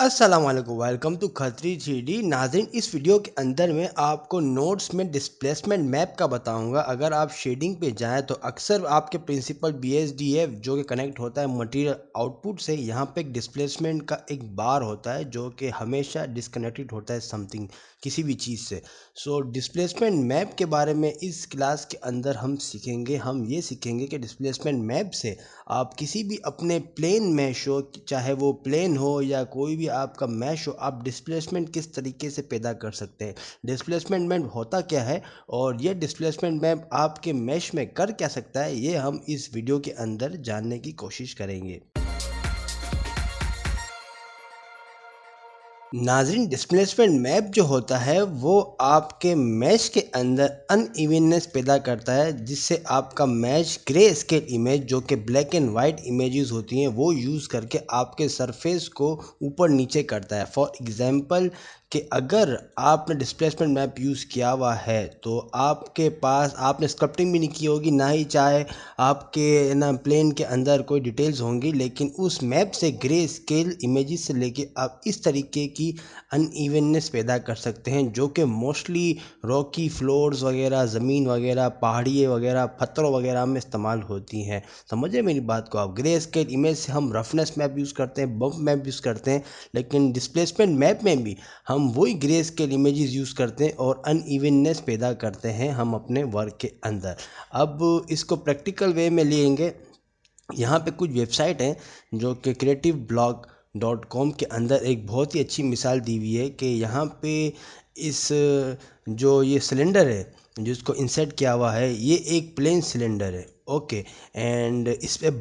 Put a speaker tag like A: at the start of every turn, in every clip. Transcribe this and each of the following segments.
A: अस्सलाम वालेकुम, welcome to Khatri 3D। नाज़रीन, इस वीडियो के अंदर मैं आपको नोड्स में डिस्प्लेसमेंट मैप का बताऊंगा। अगर आप शेडिंग पे जाएं तो अक्सर आपके प्रिंसिपल BSDF जो कि कनेक्ट होता है मटेरियल आउटपुट से, यहाँ पे एक डिस्प्लेसमेंट का एक बार होता है जो कि हमेशा डिस्कनेक्टेड होता है समथिंग, किसी भी चीज़ से। सो डिस्प्लेसमेंट मैप के बारे में इस क्लास के अंदर हम सीखेंगे। हम ये सीखेंगे कि डिस्प्लेसमेंट मैप से आप किसी भी अपने प्लेन मैश हो, चाहे वो प्लेन हो या कोई भी आपका मैश हो, आप डिस्प्लेसमेंट किस तरीके से पैदा कर सकते हैं। डिस्प्लेसमेंट मैप होता क्या है और ये डिस्प्लेसमेंट मैप आपके मैश में कर क्या सकता है, ये हम इस वीडियो के अंदर जानने की कोशिश करेंगे। नाज़रीन, डिस्प्लेसमेंट मैप जो होता है वो आपके मैश के अंदर अनइवननेस पैदा करता है, जिससे आपका मैश ग्रे स्केल इमेज जो कि ब्लैक एंड वाइट इमेजेस होती हैं वो यूज़ करके आपके सरफेस को ऊपर नीचे करता है। फॉर एग्जांपल कि अगर आपने डिस्प्लेसमेंट मैप यूज़ किया हुआ है तो आपके पास आपने स्क्रप्टिंग भी नहीं की होगी, ना ही चाहे आपके ना प्लेन के अंदर कोई डिटेल्स होंगी, लेकिन उस मैप से ग्रे स्केल इमेजेस से लेके आप इस तरीके की अनइवननेस पैदा कर सकते हैं जो कि मोस्टली रॉकी फ्लोर्स वगैरह, ज़मीन वगैरह, पहाड़ियाँ वगैरह, पत्थरों वगैरह में इस्तेमाल होती हैं। समझे मेरी बात को आप? ग्रे स्केल इमेज से हम रफनेस मैप यूज़ करते हैं, बम्प मैप यूज़ करते हैं, लेकिन डिस्प्लेसमेंट मैप में भी हम वही ग्रे स्केल इमेजेस यूज़ करते हैं और अनइवननेस पैदा करते हैं हम अपने वर्क के अंदर। अब इसको प्रैक्टिकल वे में लेंगे। यहाँ पे कुछ वेबसाइट हैं जो कि creativeblog.com के अंदर एक बहुत ही अच्छी मिसाल दी हुई है कि यहाँ पे इस जो ये सिलेंडर है जिसको इंसर्ट किया हुआ है, ये एक प्लेन सिलेंडर है। ओके, एंड इस पे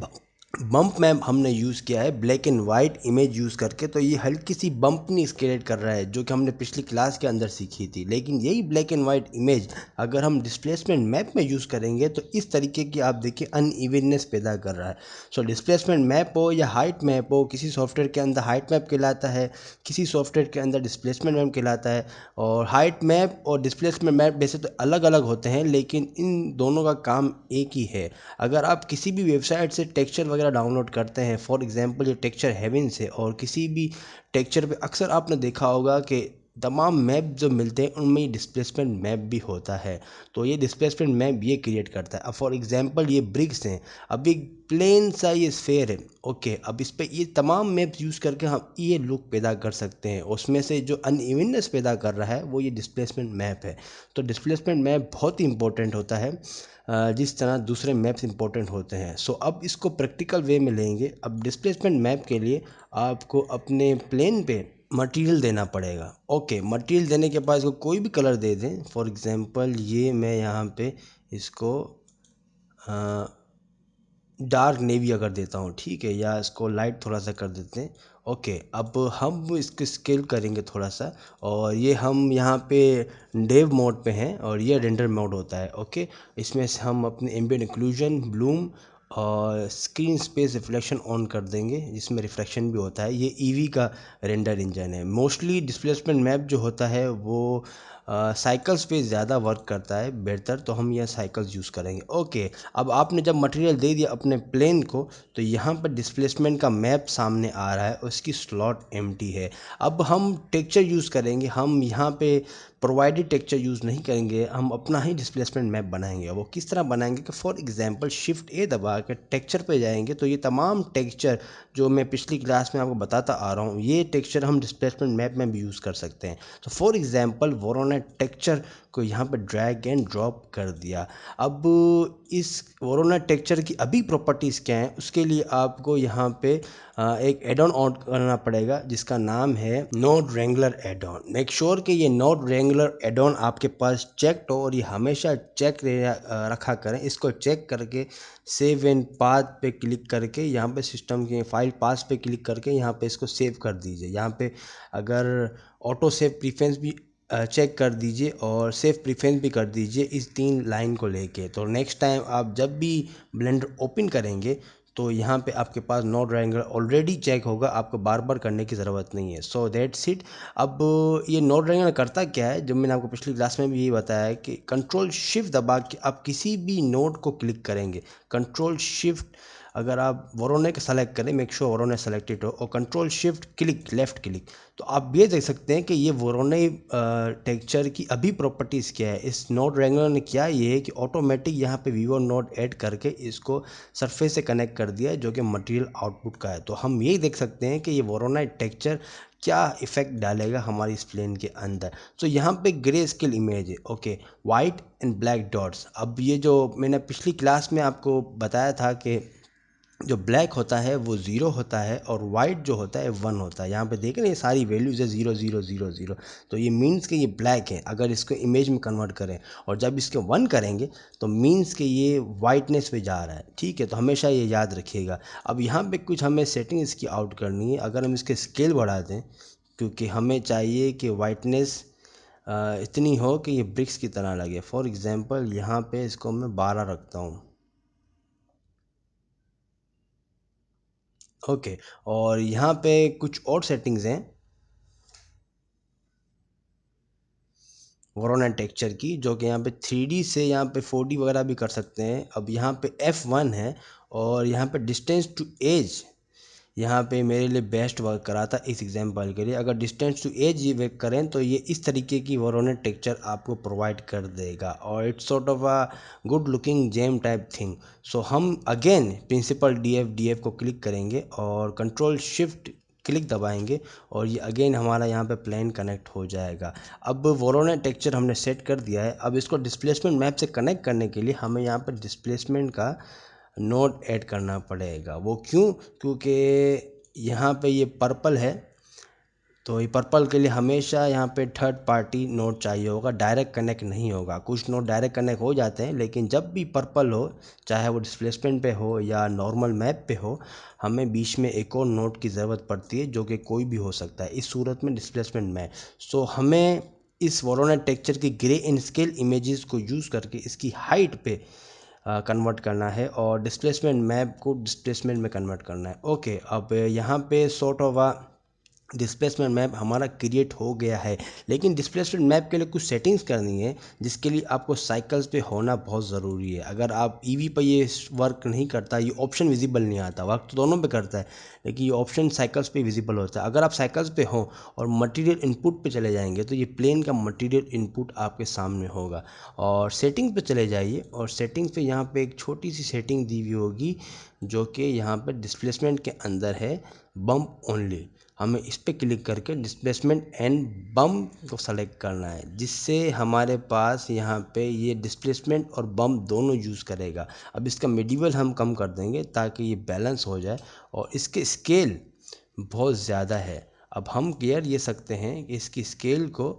A: बम्प मैप हमने यूज़ किया है black and white image use करके। तो ये हल्की सी बम्पनीस क्रिएट कर रहा है जो कि हमने पिछली क्लास के अंदर सीखी थी। लेकिन यही ब्लैक एंड वाइट इमेज अगर हम डिस्प्लेसमेंट मैप में यूज़ करेंगे तो इस तरीके की आप देखिए अनइवननेस पैदा कर रहा है। सो डिस्प्लेसमेंट मैप हो या हाइट मैप हो, किसी सॉफ्टवेयर के अंदर हाइट मैप कहलाता है, किसी सॉफ्टवेयर के अंदर डिस्प्लेसमेंट मैप कहलाता है। और हाइट मैप और डिस्प्लेसमेंट मैप वैसे तो अलग अलग होते हैं, लेकिन इन दोनों का काम एक ही है। अगर आप किसी भी वेबसाइट से टेक्सचर वगैरह डाउनलोड करते हैं, फॉर एग्जांपल ये टेक्सचर हेवन से, और किसी भी टेक्सचर पे अक्सर आपने देखा होगा कि तमाम मैप जो मिलते हैं उनमें ये डिस्प्लेसमेंट मैप भी होता है। तो ये डिस्प्लेसमेंट मैप ये क्रिएट करता है। अब फॉर एग्जांपल ये ब्रिक्स हैं, अब एक प्लेन सा ये स्फेयर है। ओके, अब इस पे ये तमाम मैप्स यूज़ करके हम ये लुक पैदा कर सकते हैं। उसमें से जो अनइवननेस पैदा कर रहा है वो ये डिस्प्लेसमेंट मैप है। तो डिस्प्लेसमेंट मैप बहुत ही इंपॉर्टेंट होता है, जिस तरह दूसरे मैप्स इंपॉर्टेंट होते हैं। सो अब इसको प्रैक्टिकल वे में लेंगे। अब डिस्प्लेसमेंट मैप के लिए आपको अपने प्लेन पे मटेरियल देना पड़ेगा। ओके, मटेरियल देने के बाद इसको कोई भी कलर दे दें। फॉर एग्जांपल ये मैं यहाँ पे इसको डार्क नेवी अगर देता हूँ, ठीक है, या इसको लाइट थोड़ा सा कर देते हैं। ओके, अब हम इसको स्केल करेंगे थोड़ा सा, और ये हम यहाँ पे डेव मोड पे हैं और ये रेंडर मोड होता है। ओके, इसमें से हम अपने एम्बिएंट इंक्लूजन, ब्लूम और स्क्रीन स्पेस रिफ्लेक्शन ऑन कर देंगे, जिसमें रिफ्लेक्शन भी होता है। ये ईवी का रेंडर इंजन है। मोस्टली डिस्प्लेसमेंट मैप जो होता है वो साइकिल्स पे ज़्यादा वर्क करता है बेहतर, तो हम यह साइकिल्स यूज़ करेंगे। ओके, अब आपने जब मटेरियल दे दिया अपने प्लेन को, तो यहाँ पर डिस्प्लेसमेंट का मैप सामने आ रहा है, उसकी स्लॉट एम्प्टी है। अब हम टेक्सचर यूज़ करेंगे। हम यहाँ पे प्रोवाइडेड टेक्सचर यूज़ नहीं करेंगे, हम अपना ही डिस्प्लेसमेंट मैप बनाएंगे। वो किस तरह बनाएंगे कि फॉर एग्जांपल शिफ्ट ए दबा के टेक्सचर पे जाएंगे तो ये तमाम टेक्सचर जो मैं पिछली क्लास में आपको बताता आ रहा हूँ, ये टेक्सचर हम डिस्प्लेसमेंट मैप में भी यूज़ कर सकते हैं। तो फॉर एग्जांपल वोरोनेट टेक्सचर को यहाँ पर ड्रैग एंड ड्रॉप कर दिया। अब इस वोरोनेट टेक्सचर की अभी प्रॉपर्टीज़ क्या हैं, उसके लिए आपको यहाँ पे एक एड ऑन ऑन करना पड़ेगा जिसका नाम है node regular add on. Make sure कि ये नोड रेंगुलर एड ऑन आपके पास चेक्ड हो, और ये हमेशा चेक रखा करें। इसको चेक करके सेव एंड पाथ पे क्लिक करके यहाँ पे सिस्टम के फाइल पास पे क्लिक करके यहाँ पे इसको सेव कर दीजिए। यहाँ पे अगर ऑटो सेव प्रीफरेंस भी चेक कर दीजिए और सेव प्रीफरेंस भी कर दीजिए इस 3 लाइन को लेके। तो नेक्स्ट टाइम आप जब भी ब्लेंडर ओपन करेंगे तो यहाँ पे आपके पास नोड रेंगुलर ऑलरेडी चेक होगा, आपको बार बार करने की ज़रूरत नहीं है। So that's it. अब ये नोड रेंगुलर करता क्या है, जब मैंने आपको पिछली क्लास में भी यही बताया है कि कंट्रोल शिफ्ट दबा के आप किसी भी नोड को क्लिक करेंगे। कंट्रोल शिफ्ट अगर आप वोरोने को सेलेक्ट करें, मेक श्योर वोरोने सेलेक्टेड हो और control shift click left click, तो आप ये देख सकते हैं कि ये वोरोने टेक्सचर की अभी प्रॉपर्टीज़ क्या है। इस नोड रेंगुलर ने क्या ये है कि ऑटोमेटिक यहाँ पे वीवो नोड ऐड करके इसको सरफेस से कनेक्ट कर दिया है जो कि मटेरियल आउटपुट का है। तो हम यही देख सकते हैं कि ये वोरोना टेक्सचर क्या इफेक्ट डालेगा हमारी इस प्लेन के अंदर। तो यहाँ पे ग्रे स्केल इमेज है, okay, white and black dots. अब ये जो मैंने पिछली क्लास में आपको बताया था कि जो ब्लैक होता है वो 0 होता है और वाइट जो होता है 1 होता है। यहाँ पे देख रहे हैं ये सारी वैल्यूज़ है 0 0 0 0, तो ये मीन्स कि ये ब्लैक है अगर इसको इमेज में कन्वर्ट करें। और जब इसके 1 करेंगे तो मीन्स कि ये वाइटनेस पे जा रहा है, ठीक है। तो हमेशा ये याद रखिएगा। अब यहाँ पे कुछ हमें सेटिंग इसकी आउट करनी है। अगर हम इसके स्केल बढ़ा दें, क्योंकि हमें चाहिए कि वाइटनेस इतनी हो कि ये ब्रिक्स की तरह लगे। फॉर एग्ज़ाम्पल यहाँ पे इसको मैं 12 रखता हूँ, ओके। और यहाँ पे कुछ और सेटिंग्स हैं वोरोना टेक्सचर की, जो कि यहाँ पे 3D से यहाँ पे 4D वगैरह भी कर सकते हैं। अब यहाँ पे F1 है और यहाँ पे डिस्टेंस टू एज यहाँ पे मेरे लिए बेस्ट वर्क करा था इस एग्जांपल के लिए। अगर डिस्टेंस टू एज ये वर्क करें तो ये इस तरीके की वोरोना टेक्सचर आपको प्रोवाइड कर देगा और it's sort of a good looking gem type thing. So हम अगेन प्रिंसिपल डीएफ को क्लिक करेंगे और कंट्रोल शिफ्ट क्लिक दबाएंगे और ये अगेन हमारा यहाँ पे प्लेन कनेक्ट हो जाएगा। अब वोरोना टेक्सचर हमने सेट कर दिया है। अब इसको डिस्प्लेसमेंट मैप से कनेक्ट करने के लिए हमें यहाँ पर डिस्प्लेसमेंट का नोड ऐड करना पड़ेगा। वो क्यों? क्योंकि यहाँ पे ये पर्पल है, तो ये पर्पल के लिए हमेशा यहाँ पे थर्ड पार्टी नोड चाहिए होगा, डायरेक्ट कनेक्ट नहीं होगा। कुछ नोड डायरेक्ट कनेक्ट हो जाते हैं, लेकिन जब भी पर्पल हो, चाहे वो डिस्प्लेसमेंट पे हो या नॉर्मल मैप पे हो, हमें बीच में एक और नोड की ज़रूरत पड़ती है जो कि कोई भी हो सकता है, इस सूरत में डिस्प्लेसमेंट में। सो हमें इस वोरोना टेक्सचर की ग्रे इन स्केल इमेजेस को यूज़ करके इसकी हाइट पे कन्वर्ट करना है और डिस्प्लेसमेंट मैप को डिस्प्लेसमेंट में कन्वर्ट करना है, ओके। अब यहाँ पे sort of a displacement map हमारा क्रिएट हो गया है, लेकिन डिस्प्लेसमेंट मैप के लिए कुछ सेटिंग्स करनी है जिसके लिए आपको साइकिल्स पे होना बहुत ज़रूरी है। अगर आप ईवी पे ये वर्क नहीं करता, ये ऑप्शन विजिबल नहीं आता, वर्क तो दोनों पे करता है लेकिन ये ऑप्शन साइकिल्स पे विजिबल होता है। अगर आप साइकिल्स पे हो और मटेरियल इनपुट पे चले जाएंगे तो ये प्लेन का मटेरियल इनपुट आपके सामने होगा। और सेटिंग पे चले जाइए और सेटिंग पे यहाँ पे एक छोटी सी सेटिंग दी हुई होगी जो कि यहाँ पे डिस्प्लेसमेंट के अंदर है, बम्प ओनली। हमें इस पर क्लिक करके डिस्प्लेसमेंट एंड बम को सेलेक्ट करना है, जिससे हमारे पास यहाँ पे ये डिस्प्लेसमेंट और बम दोनों यूज़ करेगा। अब इसका मिडिवल हम कम कर देंगे ताकि ये बैलेंस हो जाए और इसके स्केल बहुत ज़्यादा है। अब हम क्लियर ये सकते हैं कि इसकी स्केल को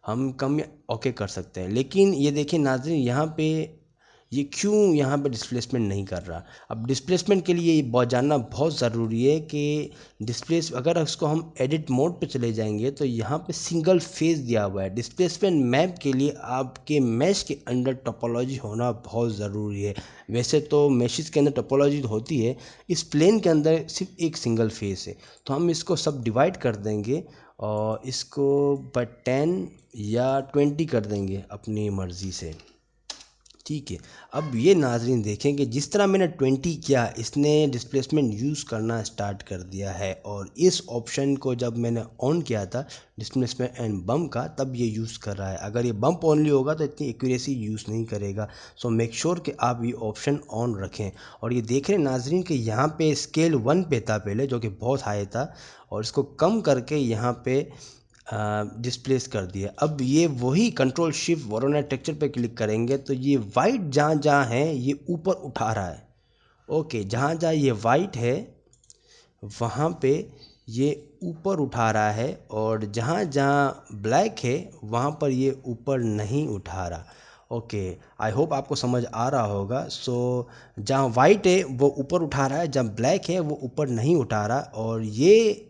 A: हम कम या ओके कर सकते हैं, लेकिन ये देखिए नाज़रीन, यहाँ पे ये क्यों यहाँ पे डिस्प्लेसमेंट नहीं कर रहा। अब डिस्प्लेसमेंट के लिए ये बहुत जानना बहुत ज़रूरी है कि डिस्प्लेस अगर उसको हम एडिट मोड पे चले जाएंगे तो यहाँ पे सिंगल फेज दिया हुआ है। डिस्प्लेसमेंट मैप के लिए आपके मैश के अंदर टोपोलॉजी होना बहुत ज़रूरी है। वैसे तो मैशेस के अंदर टोपोलॉजी होती है, इस प्लेन के अंदर सिर्फ एक सिंगल फेस है। तो हम इसको सब डिवाइड कर देंगे और इसको बाय 10 या 20 कर देंगे अपनी मर्ज़ी से, ठीक है। अब ये नाजरीन देखें कि जिस तरह मैंने 20 किया, इसने डिस्प्लेसमेंट यूज़ करना स्टार्ट कर दिया है और इस ऑप्शन को जब मैंने ऑन किया था डिस्प्लेसमेंट एंड बम्प का, तब ये यूज़ कर रहा है। अगर ये बम्प ओनली होगा तो इतनी एक्यूरेसी यूज़ नहीं करेगा। सो मेक श्योर कि आप ये ऑप्शन ऑन रखें। और ये देख रहे हैं नाजरीन कि यहाँ पे स्केल 1 पे था पहले, जो कि बहुत हाई था, और इसको कम करके यहाँ पे डिस्प्लेस कर दिया। अब ये वही कंट्रोल शिफ्ट वोरोना टेक्सचर पे क्लिक करेंगे तो ये वाइट जहाँ जहाँ है ये ऊपर उठा रहा है, ओके। जहाँ जहाँ ये वाइट है वहाँ पे ये ऊपर उठा रहा है और जहाँ जहाँ ब्लैक है वहाँ पर ये ऊपर नहीं उठा रहा, ओके। आई होप आपको समझ आ रहा होगा। सो जहाँ वाइट है वो ऊपर उठा रहा है, जहाँ ब्लैक है वो ऊपर नहीं उठा रहा। और ये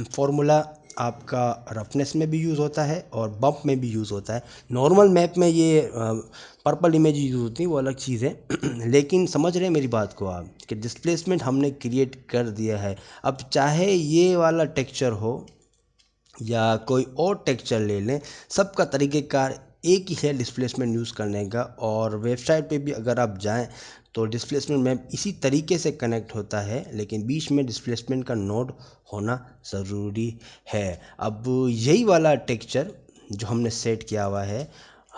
A: फॉर्मूला आपका रफनेस में भी यूज़ होता है और बम्प में भी यूज़ होता है। नॉर्मल मैप में ये पर्पल इमेज यूज़ होती है, वो अलग चीज़ है लेकिन समझ रहे हैं मेरी बात को आप कि डिस्प्लेसमेंट हमने क्रिएट कर दिया है। अब चाहे ये वाला टेक्सचर हो या कोई और टेक्सचर ले लें, सबका तरीक़ेकार एक ही है डिस्प्लेसमेंट यूज़ करने का। और वेबसाइट पे भी अगर आप जाएं तो डिस्प्लेसमेंट मैप इसी तरीके से कनेक्ट होता है, लेकिन बीच में डिस्प्लेसमेंट का नोड होना ज़रूरी है। अब यही वाला टेक्सचर जो हमने सेट किया हुआ है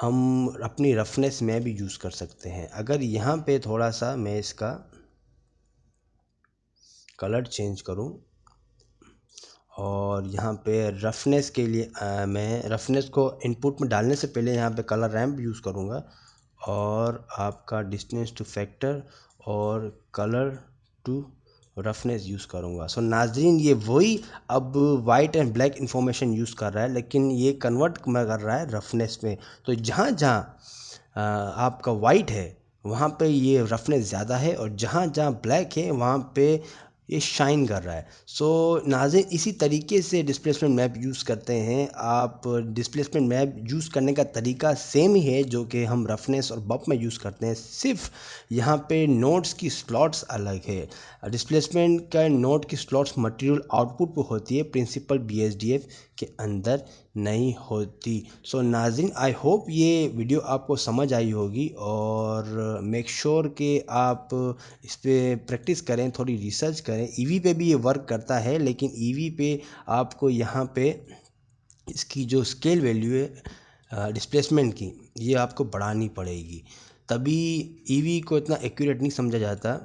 A: हम अपनी रफनेस में भी यूज़ कर सकते हैं। अगर यहाँ पे थोड़ा सा मैं इसका कलर चेंज करूँ और यहाँ पे रफनेस के लिए मैं रफनेस को इनपुट में डालने से पहले यहाँ पे कलर रैंप यूज़ करूँगा और आपका डिस्टेंस टू फैक्टर और कलर टू रफनेस यूज़ करूँगा। सो नाजरीन, ये वही अब white and black information use कर रहा है, लेकिन ये कन्वर्ट कर रहा है रफनेस में। तो जहाँ जहाँ आपका वाइट है वहाँ पे ये रफनेस ज़्यादा है और जहाँ जहाँ ब्लैक है वहाँ पे ये शाइन कर रहा है। सो नाज़रीन, इसी तरीके से डिस्प्लेसमेंट मैप यूज़ करते हैं आप। डिस्प्लेसमेंट मैप यूज़ करने का तरीका सेम ही है जो कि हम रफनेस और बप में यूज़ करते हैं, सिर्फ यहाँ पे नोड्स की स्लॉट्स अलग है। डिस्प्लेसमेंट का नोड की स्लॉट्स मटेरियल आउटपुट पे होती है, प्रिंसिपल BSDF के अंदर नहीं होती। सो नाज़रीन, आई होप ये वीडियो आपको समझ आई होगी और मेक श्योर कि आप इस पर प्रैक्टिस करें, थोड़ी रिसर्च करें। ईवी पे भी ये वर्क करता है, लेकिन ईवी पे आपको यहाँ पे इसकी जो स्केल वैल्यू है डिस्प्लेसमेंट की, ये आपको बढ़ानी पड़ेगी, तभी ईवी को इतना एक्यूरेट नहीं समझा जाता।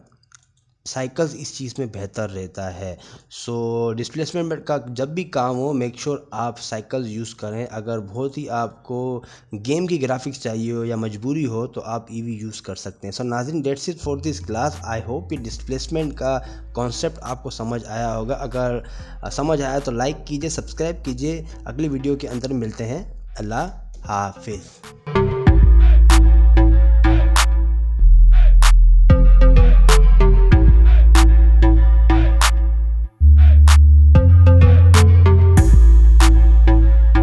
A: साइकिल्स इस चीज़ में बेहतर रहता है। सो डिस्प्लेसमेंट का जब भी काम हो मेक श्योर आप साइकिल्स यूज़ करें। अगर बहुत ही आपको गेम की ग्राफिक्स चाहिए हो या मजबूरी हो तो आप ईवी यूज़ कर सकते हैं। सो नाज़रीन, that's it for this class. I hope ये डिस्प्लेसमेंट का कॉन्सेप्ट आपको समझ आया होगा। अगर समझ आया तो लाइक कीजिए, सब्सक्राइब कीजिए। अगली वीडियो के अंदर मिलते हैं। अल्लाह हाफिज़।